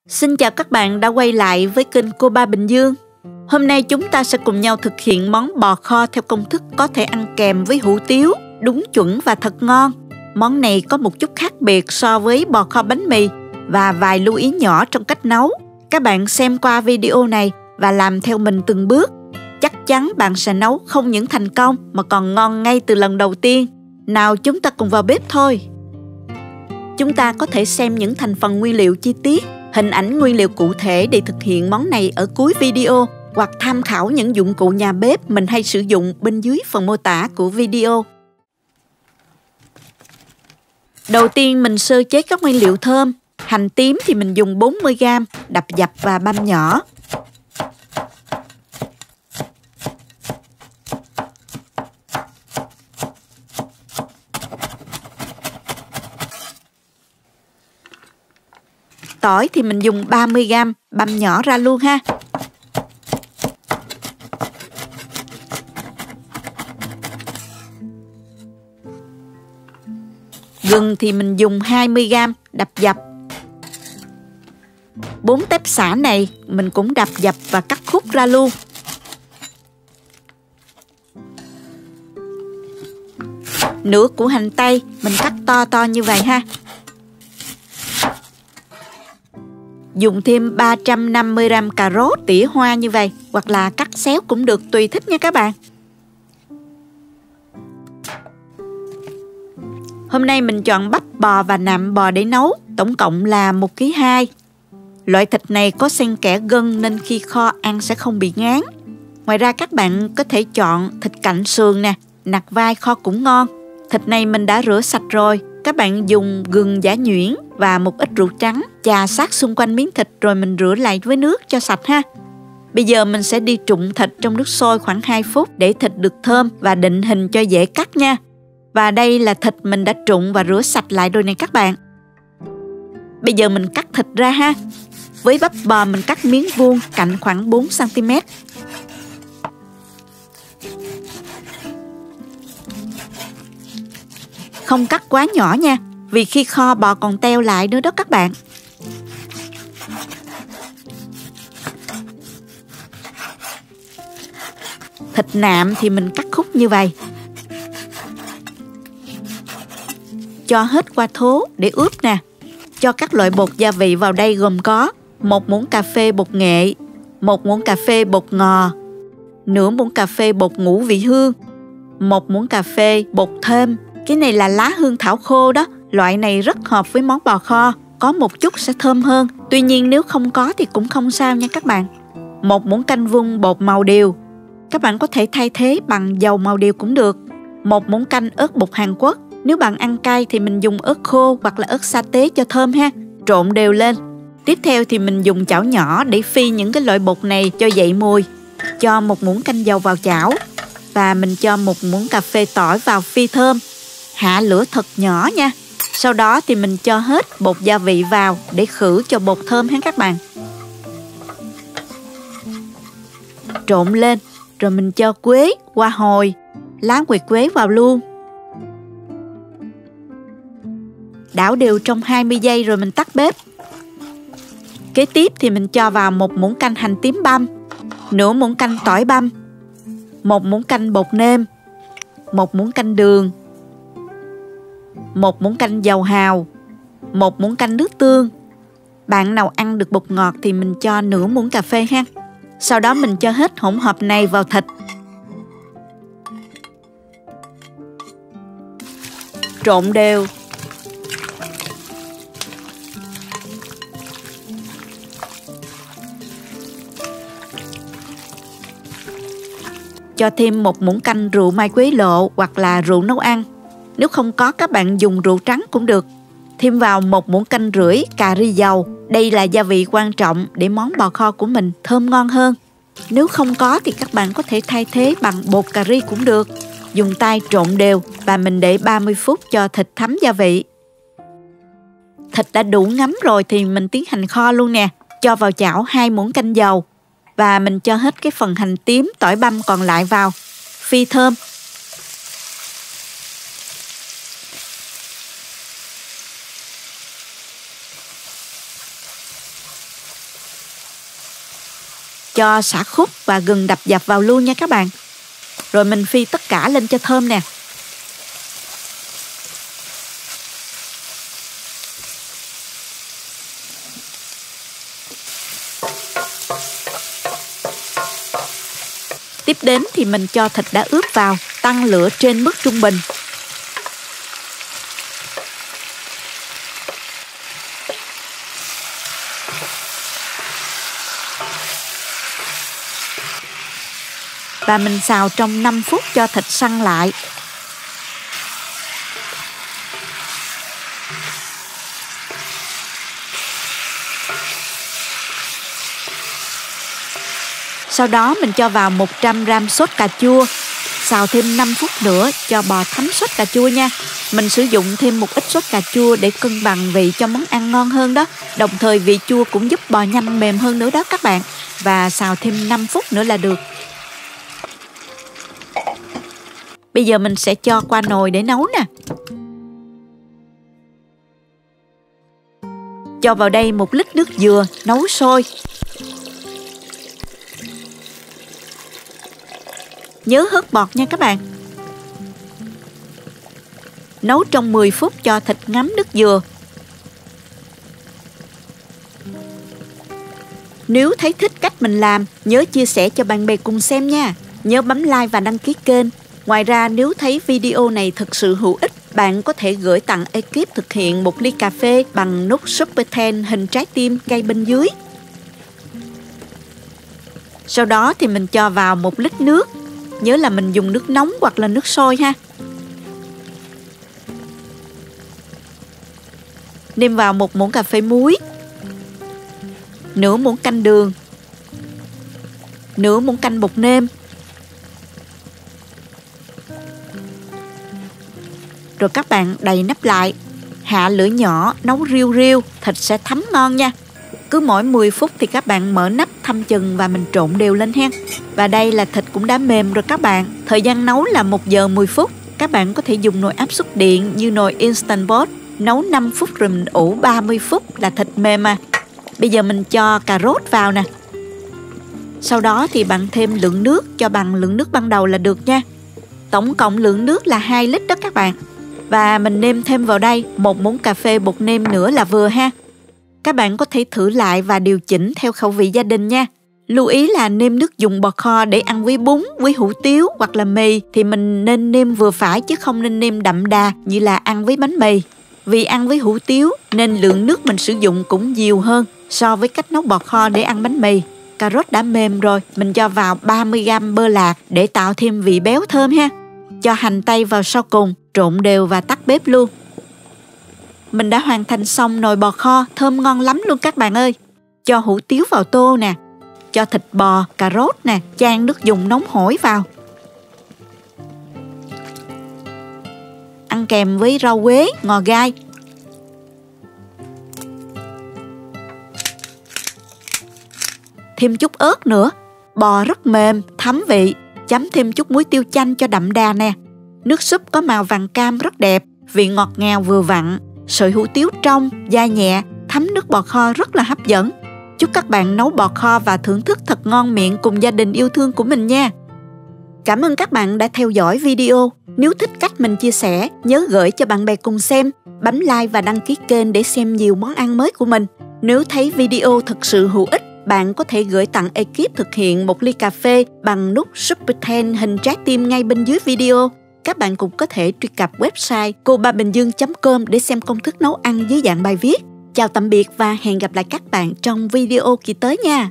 Xin chào các bạn đã quay lại với kênh Cô Ba Bình Dương. Hôm nay chúng ta sẽ cùng nhau thực hiện món bò kho theo công thức có thể ăn kèm với hủ tiếu, đúng chuẩn và thật ngon. Món này có một chút khác biệt so với bò kho bánh mì và vài lưu ý nhỏ trong cách nấu. Các bạn xem qua video này và làm theo mình từng bước. Chắc chắn bạn sẽ nấu không những thành công mà còn ngon ngay từ lần đầu tiên. Nào chúng ta cùng vào bếp thôi. Chúng ta có thể xem những thành phần nguyên liệu chi tiết, hình ảnh nguyên liệu cụ thể để thực hiện món này ở cuối video hoặc tham khảo những dụng cụ nhà bếp mình hay sử dụng bên dưới phần mô tả của video. Đầu tiên mình sơ chế các nguyên liệu thơm. Hành tím thì mình dùng 40g, đập dập và băm nhỏ. Tỏi thì mình dùng 30g, băm nhỏ ra luôn ha. Gừng thì mình dùng 20g, đập dập. 4 tép xả này mình cũng đập dập và cắt khúc ra luôn. Nửa củ hành tây mình cắt to to như vậy ha. Dùng thêm 350g cà rốt tỉa hoa như vậy, hoặc là cắt xéo cũng được, tùy thích nha các bạn. Hôm nay mình chọn bắp bò và nạm bò để nấu, tổng cộng là 1,2 kg. Loại thịt này có xen kẽ gân nên khi kho ăn sẽ không bị ngán. Ngoài ra các bạn có thể chọn thịt cạnh sườn nè, nạc vai kho cũng ngon. Thịt này mình đã rửa sạch rồi. Các bạn dùng gừng giã nhuyễn và một ít rượu trắng chà sát xung quanh miếng thịt rồi mình rửa lại với nước cho sạch ha. Bây giờ mình sẽ đi trụng thịt trong nước sôi khoảng 2 phút để thịt được thơm và định hình cho dễ cắt nha. Và đây là thịt mình đã trụng và rửa sạch lại rồi này các bạn. Bây giờ mình cắt thịt ra ha. Với bắp bò mình cắt miếng vuông cạnh khoảng 4cm. Không cắt quá nhỏ nha, vì khi kho bò còn teo lại nữa đó các bạn. Thịt nạm thì mình cắt khúc như vậy. Cho hết qua thố để ướp nè. Cho các loại bột gia vị vào đây gồm có 1 muỗng cà phê bột nghệ, 1 muỗng cà phê bột ngò, nửa muỗng cà phê bột ngũ vị hương, 1 muỗng cà phê bột thơm. Cái này là lá hương thảo khô đó. Loại này rất hợp với món bò kho, có một chút sẽ thơm hơn. Tuy nhiên nếu không có thì cũng không sao nha các bạn. 1 muỗng canh vung bột màu điều. Các bạn có thể thay thế bằng dầu màu điều cũng được. 1 muỗng canh ớt bột Hàn Quốc. Nếu bạn ăn cay thì mình dùng ớt khô hoặc là ớt sa tế cho thơm ha. Trộn đều lên. Tiếp theo thì mình dùng chảo nhỏ để phi những cái loại bột này cho dậy mùi. Cho 1 muỗng canh dầu vào chảo. Và mình cho 1 muỗng cà phê tỏi vào phi thơm. Hạ lửa thật nhỏ nha. Sau đó thì mình cho hết bột gia vị vào để khử cho bột thơm ha các bạn. Trộn lên. Rồi mình cho quế, hoa hồi, lá nguyệt quế vào luôn. Đảo đều trong 20 giây rồi mình tắt bếp. Kế tiếp thì mình cho vào 1 muỗng canh hành tím băm, nửa muỗng canh tỏi băm, 1 muỗng canh bột nêm, 1 muỗng canh đường, 1 muỗng canh dầu hào, 1 muỗng canh nước tương. Bạn nào ăn được bột ngọt thì mình cho nửa muỗng cà phê ha. Sau đó mình cho hết hỗn hợp này vào thịt. Trộn đều. Cho thêm 1 muỗng canh rượu mai quế lộ hoặc là rượu nấu ăn. Nếu không có các bạn dùng rượu trắng cũng được. Thêm vào 1 muỗng canh rưỡi cà ri dầu. Đây là gia vị quan trọng để món bò kho của mình thơm ngon hơn. Nếu không có thì các bạn có thể thay thế bằng bột cà ri cũng được. Dùng tay trộn đều và mình để 30 phút cho thịt thấm gia vị. Thịt đã đủ ngấm rồi thì mình tiến hành kho luôn nè. Cho vào chảo 2 muỗng canh dầu. Và mình cho hết cái phần hành tím, tỏi băm còn lại vào. Phi thơm. cho sả khúc và gừng đập dập vào luôn nha các bạn. Rồi mình phi tất cả lên cho thơm nè. Tiếp đến thì mình cho thịt đã ướp vào, tăng lửa trên mức trung bình. Và mình xào trong 5 phút cho thịt săn lại. Sau đó mình cho vào 100 g sốt cà chua, xào thêm 5 phút nữa cho bò thấm sốt cà chua nha. Mình sử dụng thêm một ít sốt cà chua để cân bằng vị cho món ăn ngon hơn đó. Đồng thời vị chua cũng giúp bò nhanh mềm hơn nữa đó các bạn. Và xào thêm 5 phút nữa là được. Bây giờ mình sẽ cho qua nồi để nấu nè. Cho vào đây 1 lít nước dừa nấu sôi. Nhớ hớt bọt nha các bạn. Nấu trong 10 phút cho thịt ngấm nước dừa. Nếu thấy thích cách mình làm, nhớ chia sẻ cho bạn bè cùng xem nha. Nhớ bấm like và đăng ký kênh. Ngoài ra nếu thấy video này thực sự hữu ích, bạn có thể gửi tặng ekip thực hiện 1 ly cà phê bằng nút Super 10 hình trái tim ngay bên dưới. Sau đó thì mình cho vào 1 lít nước. Nhớ là mình dùng nước nóng hoặc là nước sôi ha. Nêm vào 1 muỗng cà phê muối, nửa muỗng canh đường, nửa muỗng canh bột nêm. Rồi các bạn đậy nắp lại, hạ lửa nhỏ, nấu riu riu, thịt sẽ thấm ngon nha. Cứ mỗi 10 phút thì các bạn mở nắp thăm chừng và mình trộn đều lên ha. Và đây là thịt cũng đã mềm rồi các bạn. Thời gian nấu là 1 giờ 10 phút. Các bạn có thể dùng nồi áp suất điện như nồi Instant Pot. Nấu 5 phút rồi mình ủ 30 phút là thịt mềm à. Bây giờ mình cho cà rốt vào nè. Sau đó thì bạn thêm lượng nước cho bằng lượng nước ban đầu là được nha. Tổng cộng lượng nước là 2 lít đó các bạn. Và mình nêm thêm vào đây 1 muỗng cà phê bột nêm nữa là vừa ha. Các bạn có thể thử lại và điều chỉnh theo khẩu vị gia đình nha. Lưu ý là nêm nước dùng bò kho để ăn với bún, với hủ tiếu hoặc là mì thì mình nên nêm vừa phải chứ không nên nêm đậm đà như là ăn với bánh mì. Vì ăn với hủ tiếu nên lượng nước mình sử dụng cũng nhiều hơn so với cách nấu bò kho để ăn bánh mì. Cà rốt đã mềm rồi, mình cho vào 30 g bơ lạc để tạo thêm vị béo thơm ha. Cho hành tây vào sau cùng, trộn đều và tắt bếp luôn. Mình đã hoàn thành xong nồi bò kho, thơm ngon lắm luôn các bạn ơi. Cho hủ tiếu vào tô nè, cho thịt bò, cà rốt nè, chan nước dùng nóng hổi vào. Ăn kèm với rau quế, ngò gai. Thêm chút ớt nữa, bò rất mềm, thấm vị. Chấm thêm chút muối tiêu chanh cho đậm đà nè. Nước súp có màu vàng cam rất đẹp, vị ngọt ngào vừa vặn. Sợi hủ tiếu trong, dai nhẹ, thấm nước bò kho rất là hấp dẫn. Chúc các bạn nấu bò kho và thưởng thức thật ngon miệng cùng gia đình yêu thương của mình nha. Cảm ơn các bạn đã theo dõi video. Nếu thích cách mình chia sẻ, nhớ gửi cho bạn bè cùng xem, bấm like và đăng ký kênh để xem nhiều món ăn mới của mình. Nếu thấy video thực sự hữu ích, bạn có thể gửi tặng ekip thực hiện 1 ly cà phê bằng nút Super 10 hình trái tim ngay bên dưới video. Các bạn cũng có thể truy cập website cobabình dương.com để xem công thức nấu ăn dưới dạng bài viết. Chào tạm biệt và hẹn gặp lại các bạn trong video kỳ tới nha.